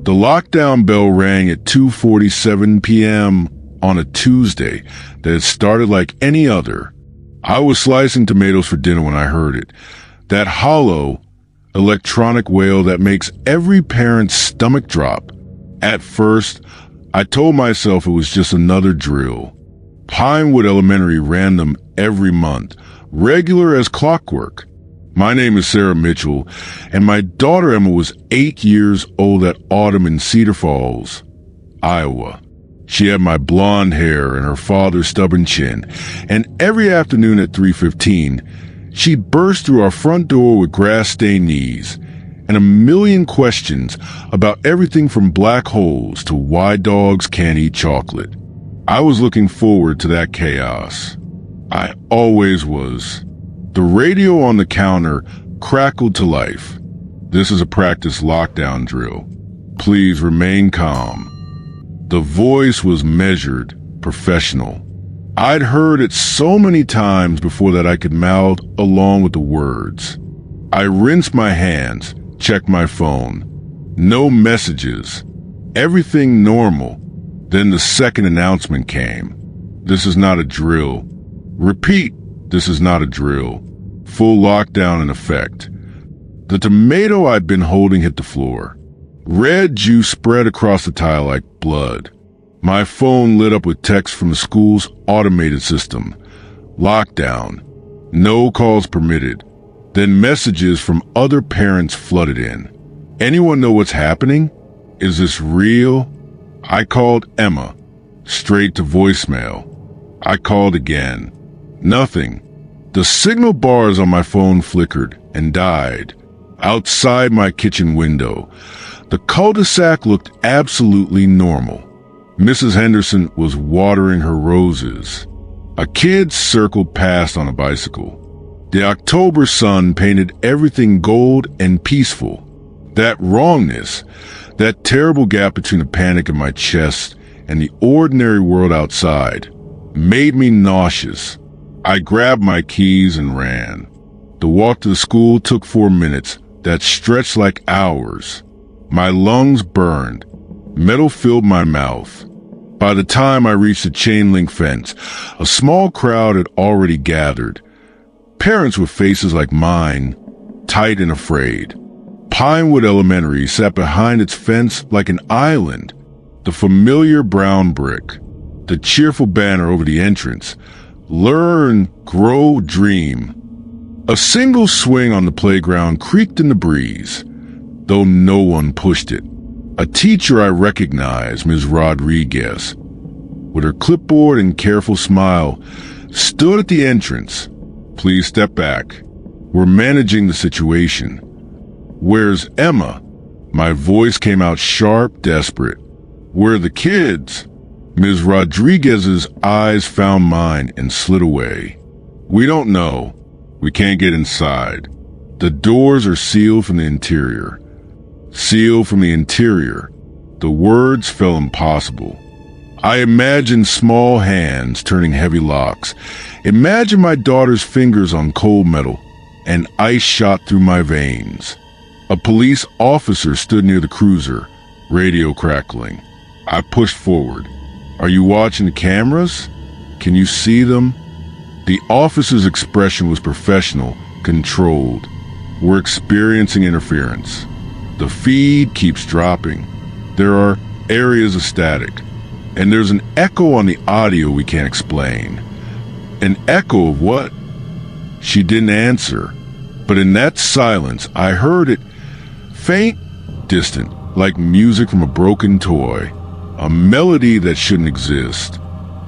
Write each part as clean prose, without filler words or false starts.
The lockdown bell rang at 2:47 p.m. on a Tuesday that had started like any other. I was slicing tomatoes for dinner when I heard it. That hollow, electronic wail that makes every parent's stomach drop. At first, I told myself it was just another drill. Pinewood Elementary ran them every month, regular as clockwork. My name is Sarah Mitchell, and my daughter Emma was 8 years old that autumn in Cedar Falls, Iowa. She had my blonde hair and her father's stubborn chin, and every afternoon at 3:15, she burst through our front door with grass-stained knees and a million questions about everything from black holes to why dogs can't eat chocolate. I was looking forward to that chaos. I always was. The radio on the counter crackled to life. This is a practice lockdown drill. Please remain calm. The voice was measured, professional. I'd heard it so many times before that I could mouth along with the words. I rinsed my hands, checked my phone. No messages. Everything normal. Then the second announcement came. This is not a drill. Repeat, this is not a drill. Full lockdown in effect. The tomato I'd been holding hit the floor. Red juice spread across the tile like blood. My phone lit up with text from the school's automated system. Lockdown. No calls permitted. Then messages from other parents flooded in. Anyone know what's happening? Is this real? I called Emma. Straight to voicemail. I called again. Nothing. The signal bars on my phone flickered and died. Outside my kitchen window, the cul-de-sac looked absolutely normal. Mrs. Henderson was watering her roses. A kid circled past on a bicycle. The October sun painted everything gold and peaceful. That wrongness, that terrible gap between the panic in my chest and the ordinary world outside, made me nauseous. I grabbed my keys and ran. The walk to the school took 4 minutes that stretched like hours. My lungs burned. Metal filled my mouth. By the time I reached the chain-link fence, a small crowd had already gathered. Parents with faces like mine, tight and afraid. Pinewood Elementary sat behind its fence like an island. The familiar brown brick. The cheerful banner over the entrance. Learn, grow, dream. A single swing on the playground creaked in the breeze, though no one pushed it. A teacher I recognized, Ms. Rodriguez, with her clipboard and careful smile, stood at the entrance. Please step back. We're managing the situation. Where's Emma? My voice came out sharp, desperate. Where are the kids? Ms. Rodriguez's eyes found mine and slid away. We don't know. We can't get inside. The doors are sealed from the interior. Sealed from the interior. The words felt impossible. I imagined small hands turning heavy locks. Imagine my daughter's fingers on cold metal, and ice shot through my veins. A police officer stood near the cruiser, radio crackling. I pushed forward. Are you watching the cameras? Can you see them? The officer's expression was professional, controlled. We're experiencing interference. The feed keeps dropping. There are areas of static. And there's an echo on the audio we can't explain. An echo of what? She didn't answer. But in that silence, I heard it, faint, distant, like music from a broken toy. A melody that shouldn't exist.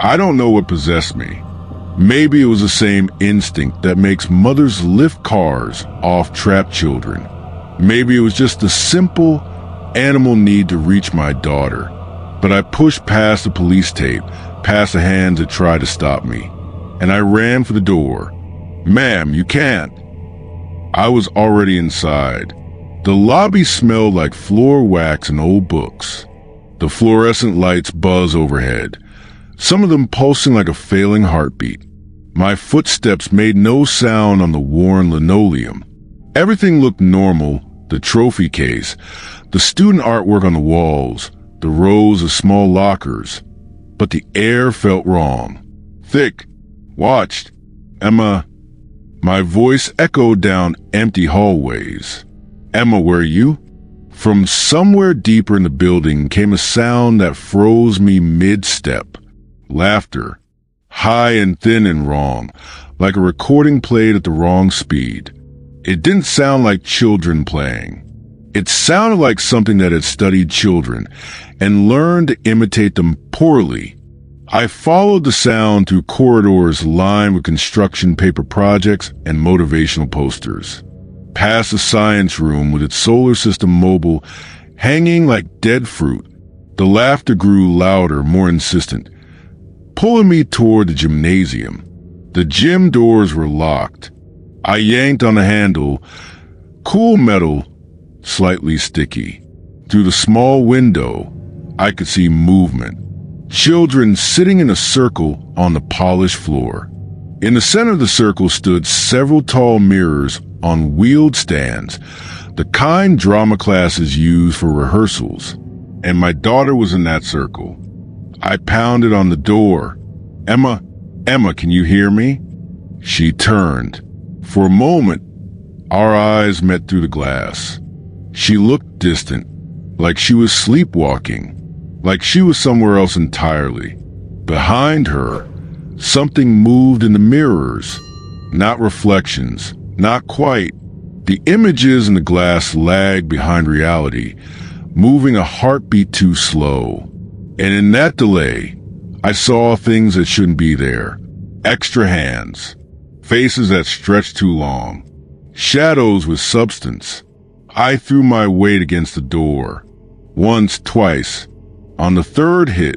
I don't know what possessed me. Maybe it was the same instinct that makes mothers lift cars off trapped children. Maybe it was just a simple, animal need to reach my daughter. But I pushed past the police tape, past the hands that tried to stop me, and I ran for the door. Ma'am, you can't. I was already inside. The lobby smelled like floor wax and old books. The fluorescent lights buzz overhead, some of them pulsing like a failing heartbeat. My footsteps made no sound on the worn linoleum. Everything looked normal the trophy case, the student artwork on the walls, the rows of small lockers. But the air felt wrong. Thick. Watched. Emma. My voice echoed down empty hallways. Emma, where are you? From somewhere deeper in the building came a sound that froze me mid-step. Laughter. High and thin and wrong, like a recording played at the wrong speed. It didn't sound like children playing. It sounded like something that had studied children and learned to imitate them poorly. I followed the sound through corridors lined with construction paper projects and motivational posters, past the science room with its solar system mobile hanging like dead fruit. The laughter grew louder, more insistent, pulling me toward the gymnasium. The gym doors were locked. I yanked on the handle, cool metal, slightly sticky. Through the small window, I could see movement. Children sitting in a circle on the polished floor. In the center of the circle stood several tall mirrors on wheeled stands, the kind drama classes use for rehearsals. And my daughter was in that circle. I pounded on the door. Emma, can you hear me? She turned. For a moment, our eyes met through the glass. She looked distant, like she was sleepwalking, like she was somewhere else entirely. Behind her, something moved in the mirrors. Not reflections, not quite. The images in the glass lagged behind reality, moving a heartbeat too slow. And in that delay, I saw things that shouldn't be there. Extra hands, faces that stretched too long, shadows with substance. I threw my weight against the door. Once, twice. On the third hit,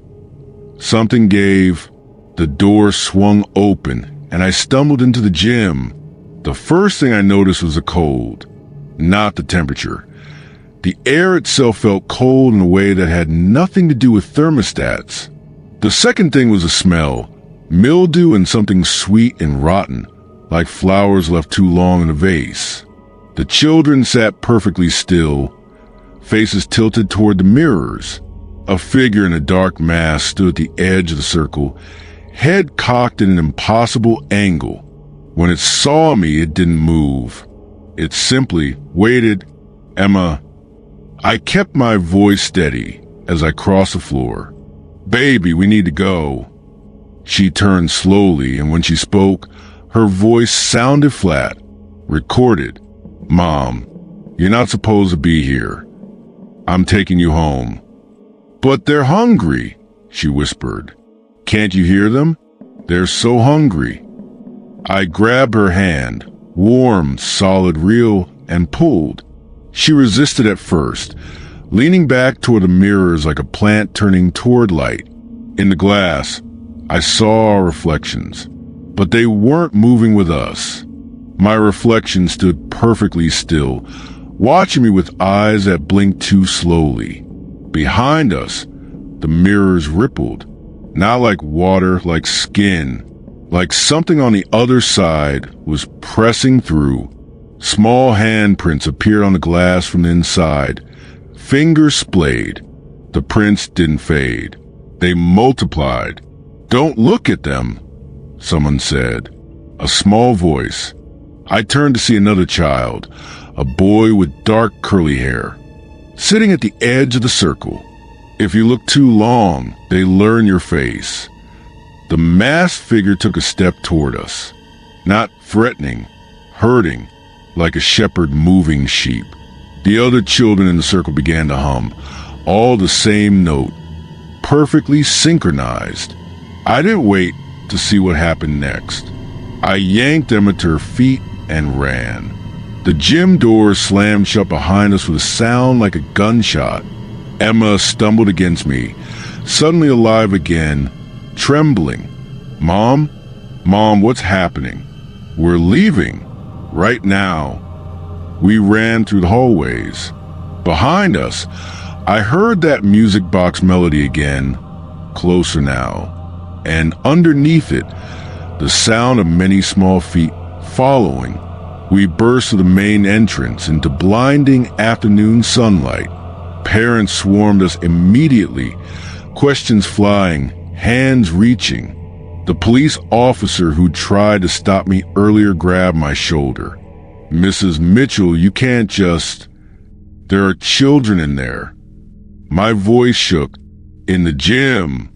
something gave. The door swung open, and I stumbled into the gym. The first thing I noticed was the cold, not the temperature. The air itself felt cold in a way that had nothing to do with thermostats. The second thing was the smell, mildew and something sweet and rotten, like flowers left too long in a vase. The children sat perfectly still, faces tilted toward the mirrors. A figure in a dark mask stood at the edge of the circle, head cocked at an impossible angle. When it saw me, it didn't move. It simply waited. Emma. I kept my voice steady as I crossed the floor. Baby, we need to go. She turned slowly, and when she spoke, her voice sounded flat, recorded. Mom, you're not supposed to be here. I'm taking you home. But they're hungry, she whispered. Can't you hear them? They're so hungry. I grabbed her hand, warm, solid, real, and pulled. She resisted at first, leaning back toward the mirrors like a plant turning toward light. In the glass, I saw our reflections, but they weren't moving with us. My reflection stood perfectly still, watching me with eyes that blinked too slowly. Behind us, the mirrors rippled, not like water, like skin, like something on the other side was pressing through. Small handprints appeared on the glass from the inside. Fingers splayed. The prints didn't fade. They multiplied. Don't look at them, someone said. A small voice. I turned to see another child, a boy with dark curly hair, sitting at the edge of the circle. If you look too long, they learn your face. The masked figure took a step toward us, not threatening, hurting, like a shepherd moving sheep. The other children in the circle began to hum, all the same note, perfectly synchronized. I didn't wait to see what happened next. I yanked Emma to her feet and ran. The gym door slammed shut behind us with a sound like a gunshot. Emma stumbled against me, suddenly alive again, trembling. Mom, what's happening? We're leaving. Right now. We ran through the hallways. Behind us, I heard that music box melody again, closer now, and underneath it, the sound of many small feet following, We burst through the main entrance into blinding afternoon sunlight. Parents swarmed us immediately, questions flying, hands reaching. The police officer who tried to stop me earlier grabbed my shoulder. "Mrs. Mitchell, you can't just... There are children in there." My voice shook. "In the gym.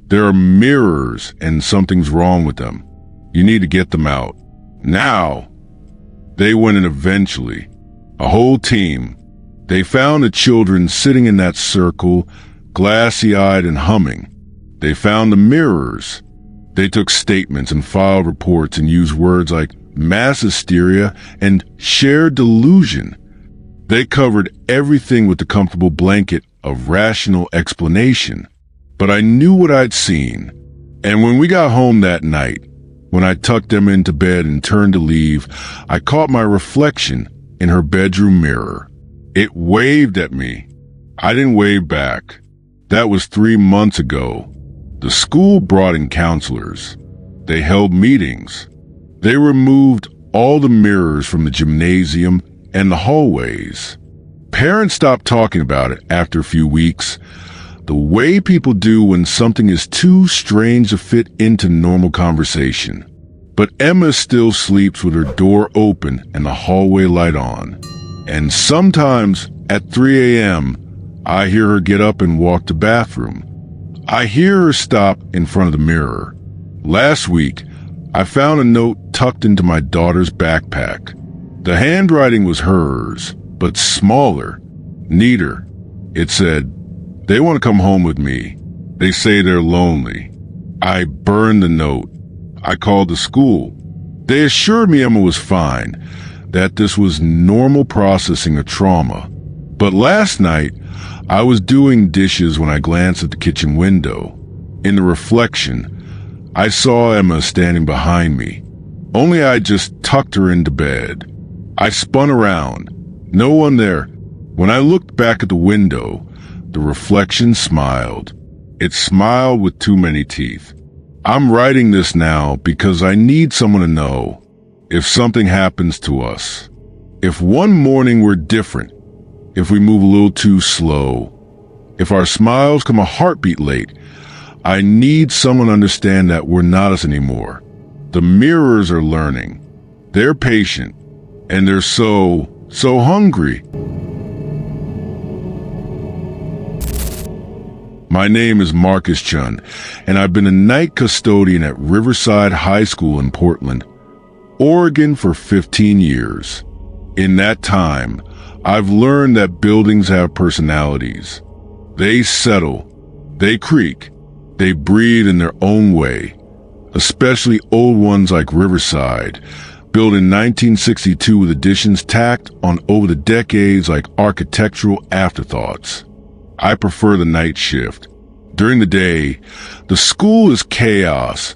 There are mirrors and something's wrong with them. You need to get them out. Now." They went in eventually. A whole team. They found the children sitting in that circle, glassy-eyed and humming. They found the mirrors. They took statements and filed reports and used words like mass hysteria and shared delusion. They covered everything with the comfortable blanket of rational explanation. But I knew what I'd seen. And when we got home that night, when I tucked them into bed and turned to leave, I caught my reflection in her bedroom mirror. It waved at me. I didn't wave back. That was 3 months ago. The school brought in counselors. They held meetings. They removed all the mirrors from the gymnasium and the hallways. Parents stopped talking about it after a few weeks, the way people do when something is too strange to fit into normal conversation. But Emma still sleeps with her door open and the hallway light on. And sometimes at 3 a.m., I hear her get up and walk to the bathroom. I hear her stop in front of the mirror. Last week, I found a note tucked into my daughter's backpack. The handwriting was hers, but smaller, neater. It said, "They want to come home with me. They say they're lonely." I burned the note. I called the school. They assured me Emma was fine, that this was normal processing of trauma. But last night, I was doing dishes when I glanced at the kitchen window. In the reflection, I saw Emma standing behind me, only I just tucked her into bed. I spun around. No one there. When I looked back at the window, the reflection smiled. It smiled with too many teeth. I'm writing this now because I need someone to know if something happens to us. If one morning we're different, if we move a little too slow, if our smiles come a heartbeat late, I need someone to understand that we're not us anymore. The mirrors are learning. They're patient, and they're so hungry. My name is Marcus Chun, and I've been a night custodian at Riverside High School in Portland, Oregon for 15 years. In that time, I've learned that buildings have personalities. They settle, they creak, they breathe in their own way, especially old ones like Riverside, built in 1962 with additions tacked on over the decades like architectural afterthoughts. I prefer the night shift. During the day, the school is chaos,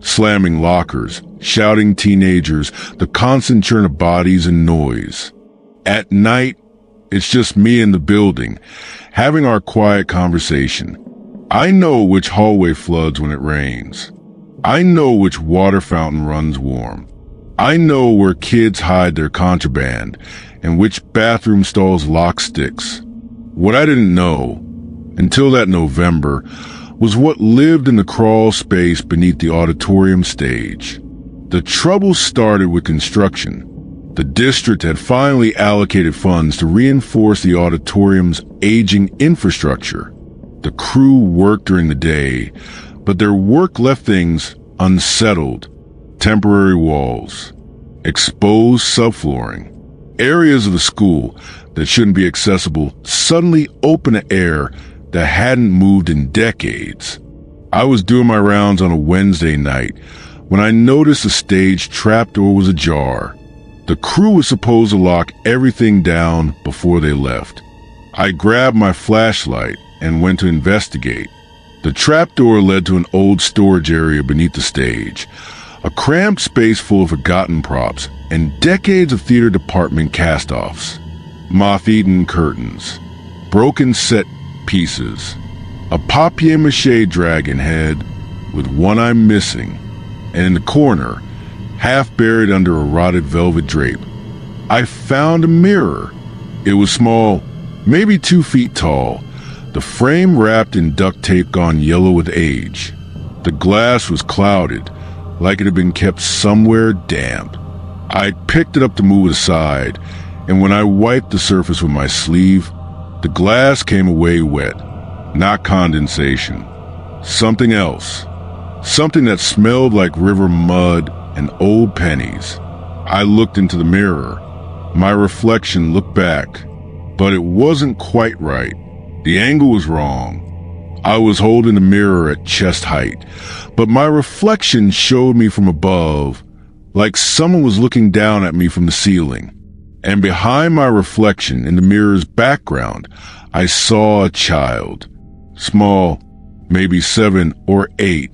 slamming lockers, shouting teenagers, the constant churn of bodies and noise. At night, it's just me in the building, having our quiet conversation. I know which hallway floods when it rains. I know which water fountain runs warm. I know where kids hide their contraband and which bathroom stalls lock sticks. What I didn't know, until that November, was what lived in the crawl space beneath the auditorium stage. The trouble started with construction. The district had finally allocated funds to reinforce the auditorium's aging infrastructure. The crew worked during the day, but their work left things unsettled. Temporary walls, exposed subflooring, areas of the school that shouldn't be accessible suddenly open to air that hadn't moved in decades. I was doing my rounds on a Wednesday night when I noticed the stage trapdoor was ajar. The crew was supposed to lock everything down before they left. I grabbed my flashlight and went to investigate. The trapdoor led to an old storage area beneath the stage, a cramped space full of forgotten props and decades of theater department cast-offs. Moth-eaten curtains, broken set pieces, a papier-mâché dragon head with one eye missing, and in the corner, half buried under a rotted velvet drape, I found a mirror. It was small, maybe 2 feet tall, the frame wrapped in duct tape gone yellow with age. The glass was clouded, like it had been kept somewhere damp. I picked it up to move it aside, and when I wiped the surface with my sleeve, the glass came away wet, not condensation. Something else. Something that smelled like river mud and old pennies. I looked into the mirror. My reflection looked back, but it wasn't quite right. The angle was wrong. I was holding the mirror at chest height, but my reflection showed me from above, like someone was looking down at me from the ceiling. And behind my reflection, in the mirror's background, I saw a child. Small, maybe 7 or 8,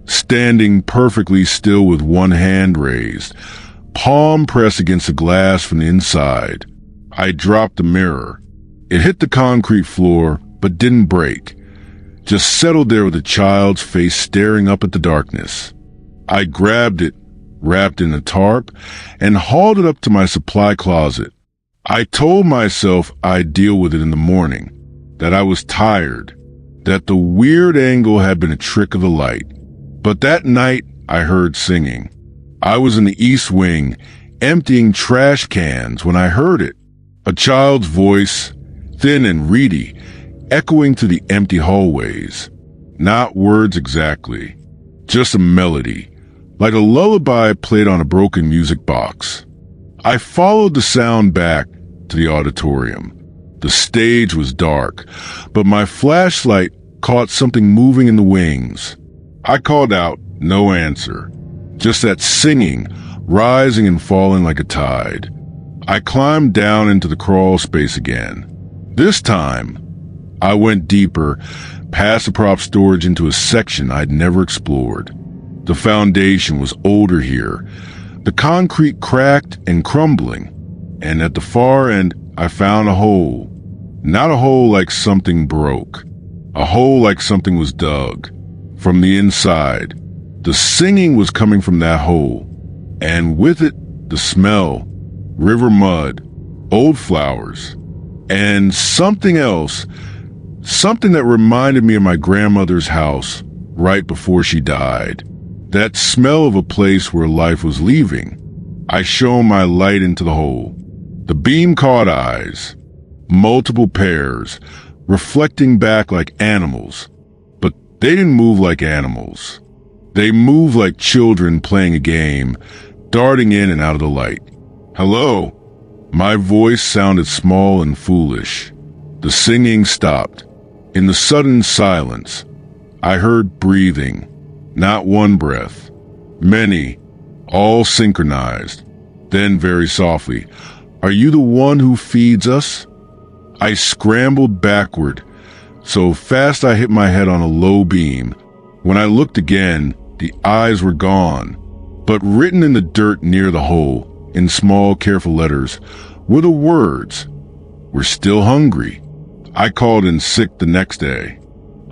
standing perfectly still with one hand raised, palm pressed against the glass from the inside. I dropped the mirror. It hit the concrete floor, but didn't break. Just settled there with the child's face staring up at the darkness. I grabbed it, wrapped in a tarp, and hauled it up to my supply closet. I told myself I'd deal with it in the morning, that I was tired, that the weird angle had been a trick of the light. But that night, I heard singing. I was in the East Wing, emptying trash cans when I heard it. A child's voice, thin and reedy, echoing through the empty hallways. Not words exactly, just a melody, like a lullaby played on a broken music box. I followed the sound back to the auditorium. The stage was dark, but my flashlight caught something moving in the wings. I called out, no answer. Just that singing, rising and falling like a tide. I climbed down into the crawl space again. This time, I went deeper, past the prop storage into a section I'd never explored. The foundation was older here, the concrete cracked and crumbling, and at the far end, I found a hole. Not a hole like something broke, a hole like something was dug. From the inside, the singing was coming from that hole, and with it, the smell, river mud, old flowers, and something else, something that reminded me of my grandmother's house right before she died. That smell of a place where life was leaving. I shone my light into the hole. The beam caught eyes, multiple pairs, reflecting back like animals. But they didn't move like animals. They moved like children playing a game, darting in and out of the light. Hello. My voice sounded small and foolish. The singing stopped. In the sudden silence, I heard breathing. Not one breath. Many, all synchronized. Then very softly, "Are you the one who feeds us?" I scrambled backward, so fast I hit my head on a low beam. When I looked again, the eyes were gone. But written in the dirt near the hole, in small, careful letters, were the words, "We're still hungry." I called in sick the next day.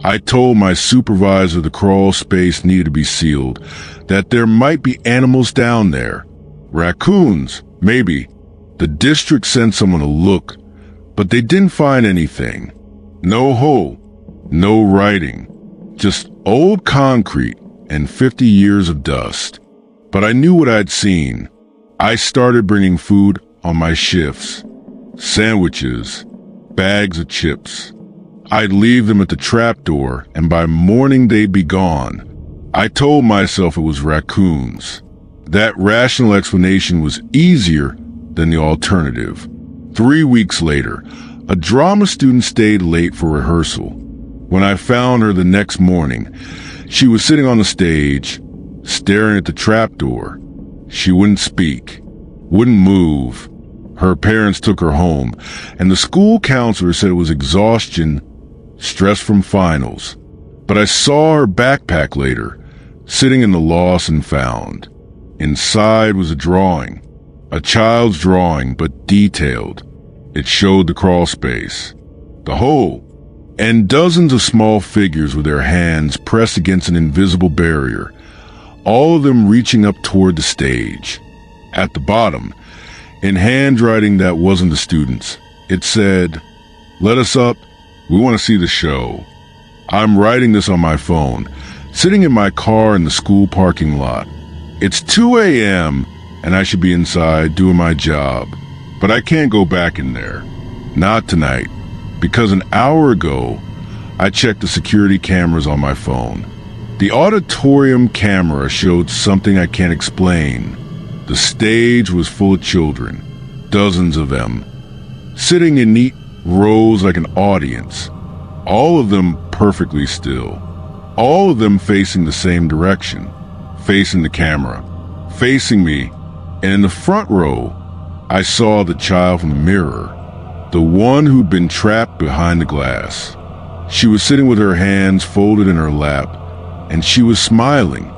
I told my supervisor the crawl space needed to be sealed, that there might be animals down there. Raccoons, maybe. The district sent someone to look, but they didn't find anything. No hole, no writing, just old concrete and 50 years of dust. But I knew what I'd seen. I started bringing food on my shifts. Sandwiches, bags of chips. I'd leave them at the trapdoor, and by morning they'd be gone. I told myself it was raccoons. That rational explanation was easier than the alternative. 3 weeks later, a drama student stayed late for rehearsal. When I found her the next morning, she was sitting on the stage, staring at the trapdoor. She wouldn't speak, wouldn't move. Her parents took her home, and the school counselor said it was exhaustion, stress from finals. But I saw her backpack later, sitting in the lost and found. Inside was a drawing, a child's drawing, but detailed. It showed the crawl space, the hole, and dozens of small figures with their hands pressed against an invisible barrier, all of them reaching up toward the stage. At the bottom, in handwriting that wasn't the students. It said, "Let us up. We want to see the show." I'm writing this on my phone, sitting in my car in the school parking lot. It's 2 a.m. and I should be inside doing my job, but I can't go back in there. Not tonight, because an hour ago, I checked the security cameras on my phone. The auditorium camera showed something I can't explain. The stage was full of children, dozens of them, sitting in neat rows like an audience, all of them perfectly still, all of them facing the same direction, facing the camera, facing me, and in the front row, I saw the child from the mirror, the one who'd been trapped behind the glass. She was sitting with her hands folded in her lap, and she was smiling.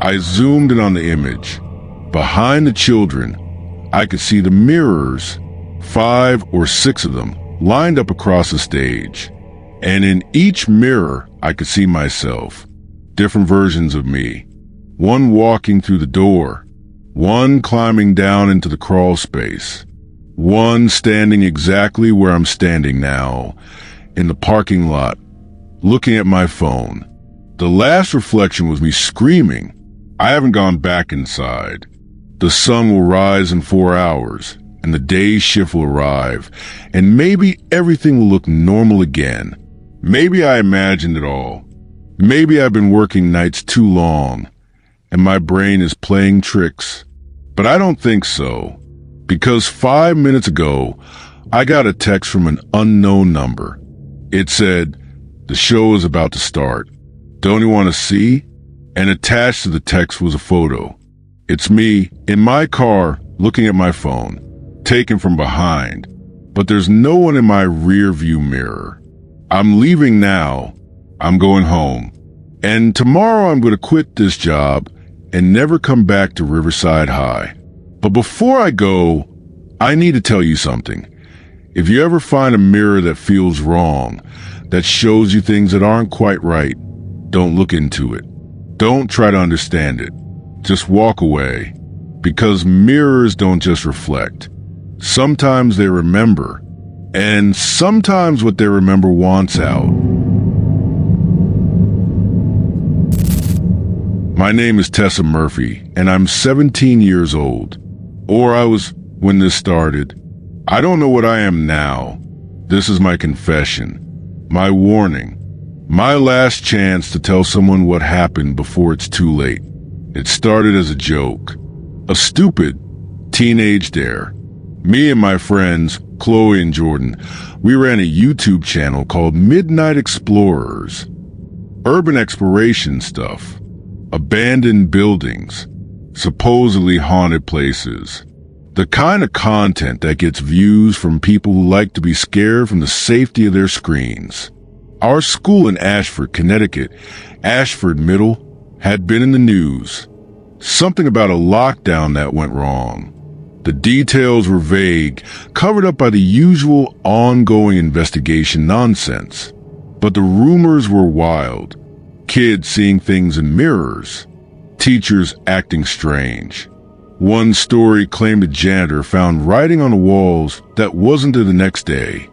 I zoomed in on the image. Behind the children, I could see the mirrors, 5 or 6 of them, lined up across the stage. And in each mirror, I could see myself, different versions of me. One walking through the door, one climbing down into the crawl space, one standing exactly where I'm standing now, in the parking lot, looking at my phone. The last reflection was me screaming, "I haven't gone back inside. The sun will rise in 4 hours, and the day shift will arrive, and maybe everything will look normal again. Maybe I imagined it all. Maybe I've been working nights too long, and my brain is playing tricks. But I don't think so, because 5 minutes ago, I got a text from an unknown number. It said, 'The show is about to start. Don't you want to see?' And attached to the text was a photo. It's me in my car looking at my phone, taken from behind, but there's no one in my rear view mirror. I'm leaving now. I'm going home. And tomorrow I'm going to quit this job and never come back to Riverside High. But before I go, I need to tell you something. If you ever find a mirror that feels wrong, that shows you things that aren't quite right, don't look into it. Don't try to understand it. Just walk away. Because mirrors don't just reflect. Sometimes they remember. And sometimes what they remember wants out. My name is Tessa Murphy, and I'm 17 years old. Or I was when this started. I don't know what I am now. This is my confession. My warning. My last chance to tell someone what happened before it's too late. It started as a joke. A stupid teenage dare. Me and my friends, Chloe and Jordan, we ran a YouTube channel called Midnight Explorers. Urban exploration stuff. Abandoned buildings. Supposedly haunted places. The kind of content that gets views from people who like to be scared from the safety of their screens. Our school in Ashford, Connecticut, Ashford Middle, had been in the news. Something about a lockdown that went wrong. The details were vague, covered up by the usual ongoing investigation nonsense. But the rumors were wild. Kids seeing things in mirrors. Teachers acting strange. One story claimed a janitor found writing on the walls that wasn't there the next day.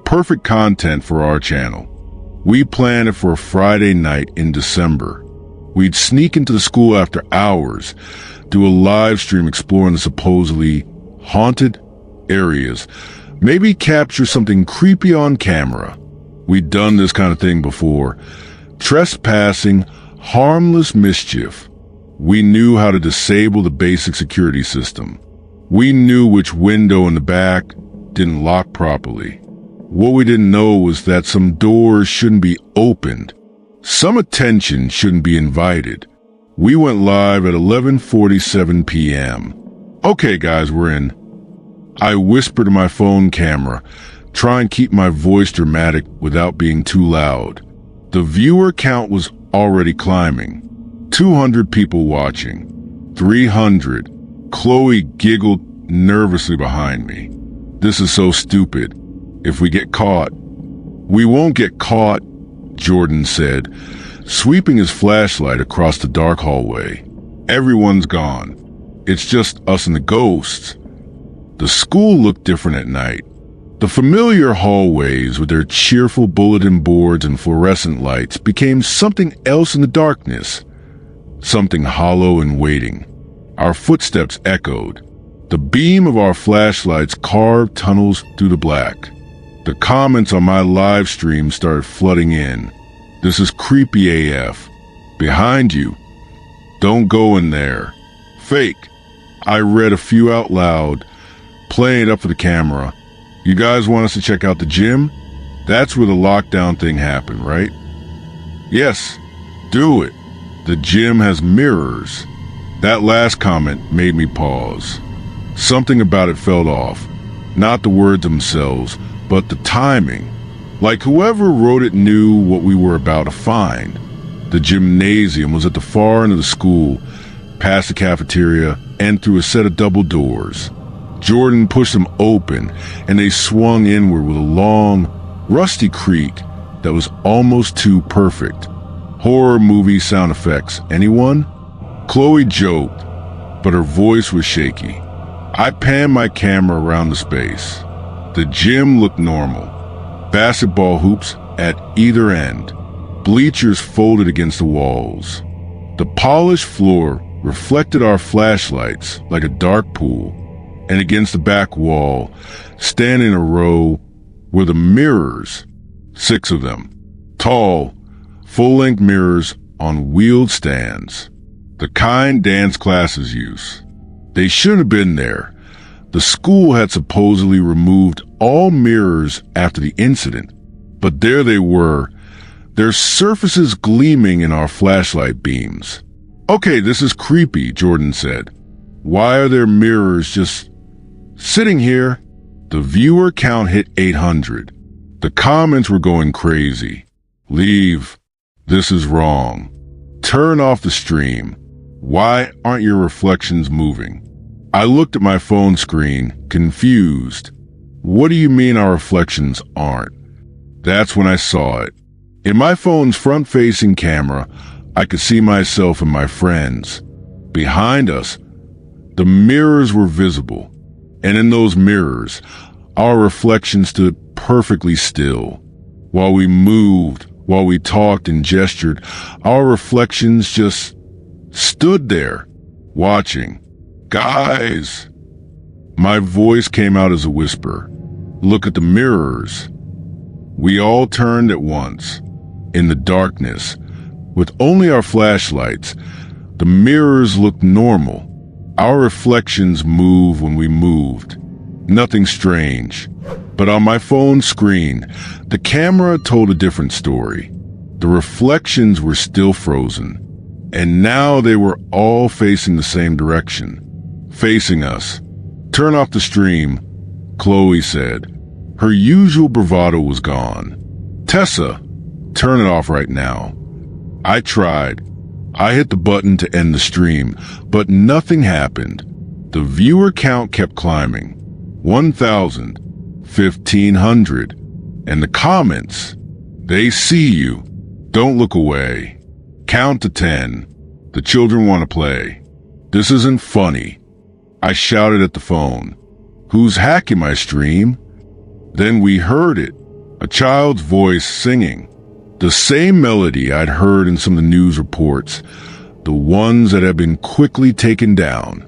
Perfect content for our channel. We planned it for a Friday night in December. We'd sneak into the school after hours, do a live stream exploring the supposedly haunted areas, maybe capture something creepy on camera. We'd done this kind of thing before. Trespassing, harmless mischief. We knew how to disable the basic security system. We knew which window in the back didn't lock properly. What we didn't know was that some doors shouldn't be opened. Some attention shouldn't be invited. We went live at 11:47 p.m. Okay, guys, we're in. I whispered to my phone camera, try and keep my voice dramatic without being too loud. The viewer count was already climbing. 200 people watching. 300. Chloe giggled nervously behind me. This is so stupid. If we get caught. We won't get caught, Jordan said, sweeping his flashlight across the dark hallway. Everyone's gone. It's just us and the ghosts. The school looked different at night. The familiar hallways with their cheerful bulletin boards and fluorescent lights became something else in the darkness, something hollow and waiting. Our footsteps echoed. The beam of our flashlights carved tunnels through the black. The comments on my live stream started flooding in. "This is creepy AF. Behind you. Don't go in there. Fake." I read a few out loud, playing it up for the camera. "You guys want us to check out the gym? That's where the lockdown thing happened, right?" "Yes, do it. The gym has mirrors." That last comment made me pause. Something about it felt off. Not the words themselves, but the timing. Like whoever wrote it knew what we were about to find. The gymnasium was at the far end of the school, past the cafeteria, and through a set of double doors. Jordan pushed them open, and they swung inward with a long, rusty creak that was almost too perfect. Horror movie sound effects, anyone? Chloe joked, but her voice was shaky. I panned my camera around the space. The gym looked normal. Basketball hoops at either end. Bleachers folded against the walls. The polished floor reflected our flashlights like a dark pool, and against the back wall, standing in a row, were the mirrors, 6 of them, tall, full-length mirrors on wheeled stands, the kind dance classes use. They shouldn't have been there. The school had supposedly removed all mirrors after the incident, but there they were, their surfaces gleaming in our flashlight beams. "Okay, this is creepy," Jordan said. "Why are there mirrors just sitting here?" The viewer count hit 800. The comments were going crazy. "Leave. This is wrong. Turn off the stream. Why aren't your reflections moving?" I looked at my phone screen, confused. "What do you mean our reflections aren't?" That's when I saw it. In my phone's front-facing camera, I could see myself and my friends. Behind us, the mirrors were visible, and in those mirrors, our reflections stood perfectly still. While we moved, while we talked and gestured, our reflections just stood there, watching. "Guys!" My voice came out as a whisper. "Look at the mirrors." We all turned at once. In the darkness, with only our flashlights, the mirrors looked normal. Our reflections moved when we moved. Nothing strange. But on my phone screen, the camera told a different story. The reflections were still frozen, and now they were all facing the same direction. Facing us. "Turn off the stream," Chloe said. Her usual bravado was gone. "Tessa, turn it off right now." I tried. I hit the button to end the stream, but nothing happened. The viewer count kept climbing. 1,000, 1,500, and the comments. "They see you. Don't look away. Count to 10. The children want to play. This isn't funny." I shouted at the phone. "Who's hacking my stream?" Then we heard it, a child's voice singing. The same melody I'd heard in some of the news reports, the ones that had been quickly taken down.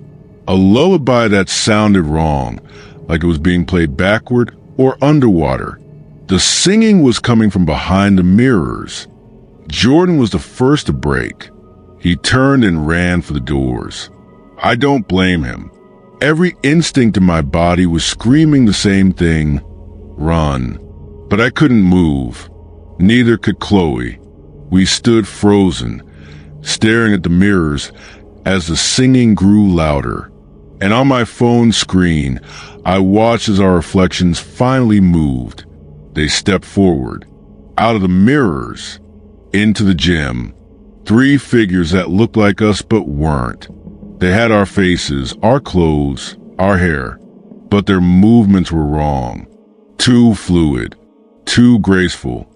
A lullaby that sounded wrong, like it was being played backward or underwater. The singing was coming from behind the mirrors. Jordan was the first to break. He turned and ran for the doors. I don't blame him. Every instinct in my body was screaming the same thing, run. But I couldn't move. Neither could Chloe. We stood frozen, staring at the mirrors as the singing grew louder. And on my phone screen, I watched as our reflections finally moved. They stepped forward, out of the mirrors, into the gym. 3 figures that looked like us but weren't. They had our faces, our clothes, our hair, but their movements were wrong. Too fluid, too graceful,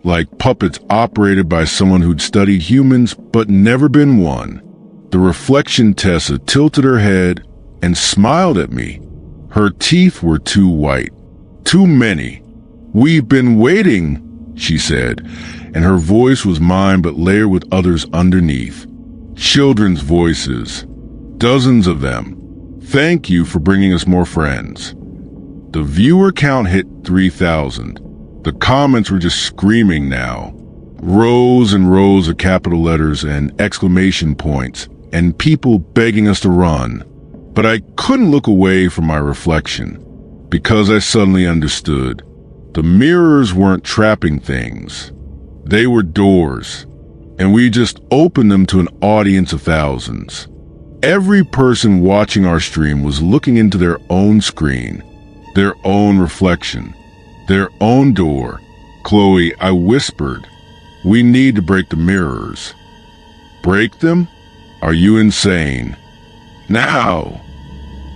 like puppets operated by someone who'd studied humans but never been one. The reflection Tessa tilted her head and smiled at me. Her teeth were too white. Too many. "We've been waiting," she said, and her voice was mine but layered with others underneath. Children's voices. Dozens of them. "Thank you for bringing us more friends." The viewer count hit 3,000. The comments were just screaming now. Rows and rows of capital letters and exclamation points, and people begging us to run. But I couldn't look away from my reflection, because I suddenly understood. The mirrors weren't trapping things. They were doors, and we just opened them to an audience of thousands. Every person watching our stream was looking into their own screen, their own reflection, their own door. "Chloe," I whispered, "we need to break the mirrors." "Break them? Are you insane?" "Now!"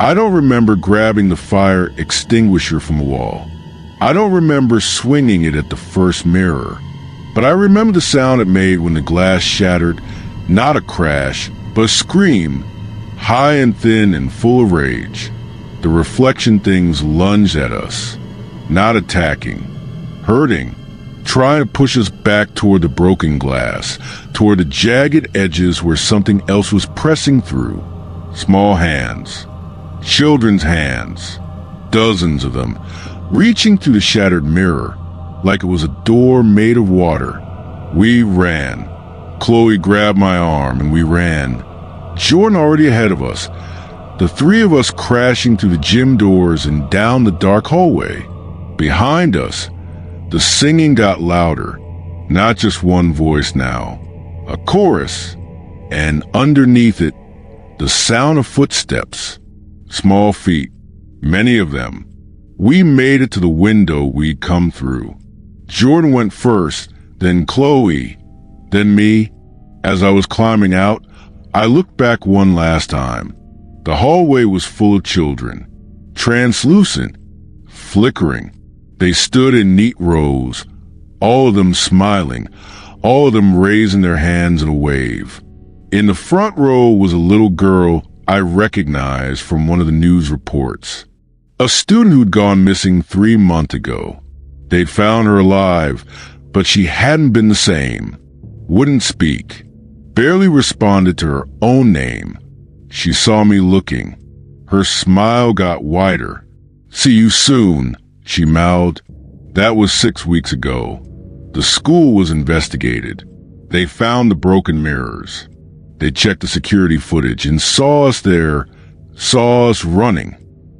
I don't remember grabbing the fire extinguisher from a wall. I don't remember swinging it at the first mirror. But I remember the sound it made when the glass shattered. Not a crash, but a scream, high and thin and full of rage. The reflection things lunged at us, not attacking, hurting, trying to push us back toward the broken glass, toward the jagged edges where something else was pressing through. Small hands, children's hands, dozens of them, reaching through the shattered mirror like it was a door made of water. We ran. Chloe grabbed my arm and we ran. Jordan already ahead of us. The three of us crashing through the gym doors and down the dark hallway. Behind us, the singing got louder. Not just one voice now. A chorus. And underneath it, the sound of footsteps. Small feet. Many of them. We made it to the window we'd come through. Jordan went first, then Chloe, then me. As I was climbing out, I looked back one last time. The hallway was full of children, translucent, flickering. They stood in neat rows, all of them smiling, all of them raising their hands in a wave. In the front row was a little girl I recognized from one of the news reports. A student who'd gone missing 3 months ago. They'd found her alive, but she hadn't been the same. Wouldn't speak. Barely responded to her own name. She saw me looking. Her smile got wider. "See you soon," she mouthed. That was 6 weeks ago. The school was investigated. They found the broken mirrors. They checked the security footage and saw us there, saw us running.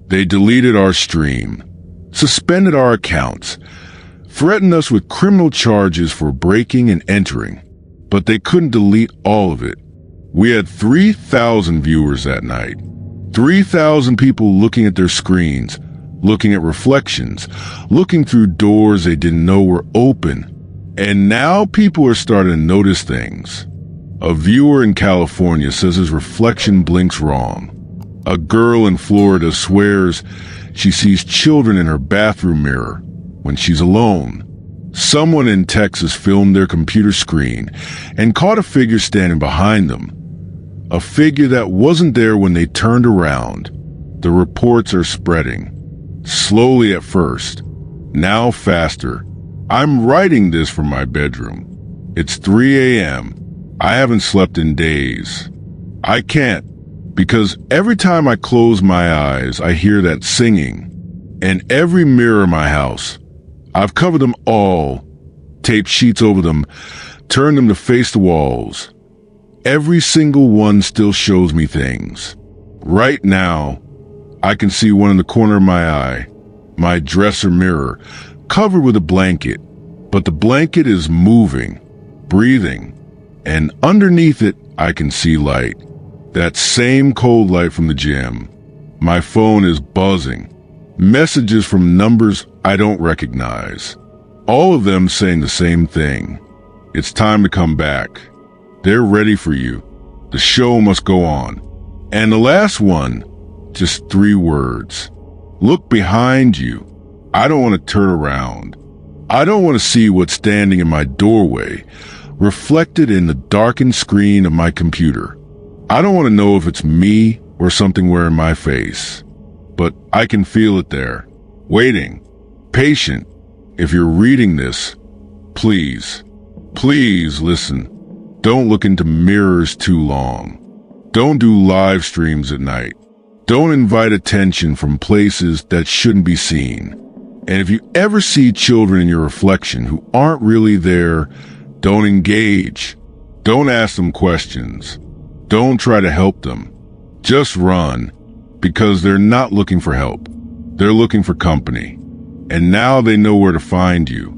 They deleted our stream, suspended our accounts, threatened us with criminal charges for breaking and entering, but they couldn't delete all of it. We had 3,000 viewers that night, 3,000 people looking at their screens, looking at reflections, looking through doors they didn't know were open. And now people are starting to notice things. A viewer in California says his reflection blinks wrong. A girl in Florida swears she sees children in her bathroom mirror when she's alone. Someone in Texas filmed their computer screen and caught a figure standing behind them. A figure that wasn't there when they turned around. The reports are spreading. Slowly at first, now faster. I'm writing this from my bedroom. It's 3 a.m. I haven't slept in days. I can't, because every time I close my eyes, I hear that singing. And every mirror in my house, I've covered them all, taped sheets over them, turned them to face the walls. Every single one still shows me things. Right now, I can see one in the corner of my eye, my dresser mirror, covered with a blanket, but the blanket is moving, breathing, and underneath it, I can see light. That same cold light from the gym. My phone is buzzing. Messages from numbers I don't recognize. All of them saying the same thing. It's time to come back. They're ready for you. The show must go on. And the last one, just 3 words. Look behind you. I don't want to turn around. I don't want to see what's standing in my doorway, reflected in the darkened screen of my computer. I don't want to know if it's me or something wearing my face. but I can feel it there. Waiting. Patient. If you're reading this, please listen. Don't look into mirrors too long. Don't do live streams at night. Don't invite attention from places that shouldn't be seen. And if you ever see children in your reflection who aren't really there, don't engage. Don't ask them questions. Don't try to help them. Just run, because they're not looking for help. They're looking for company. And now they know where to find you.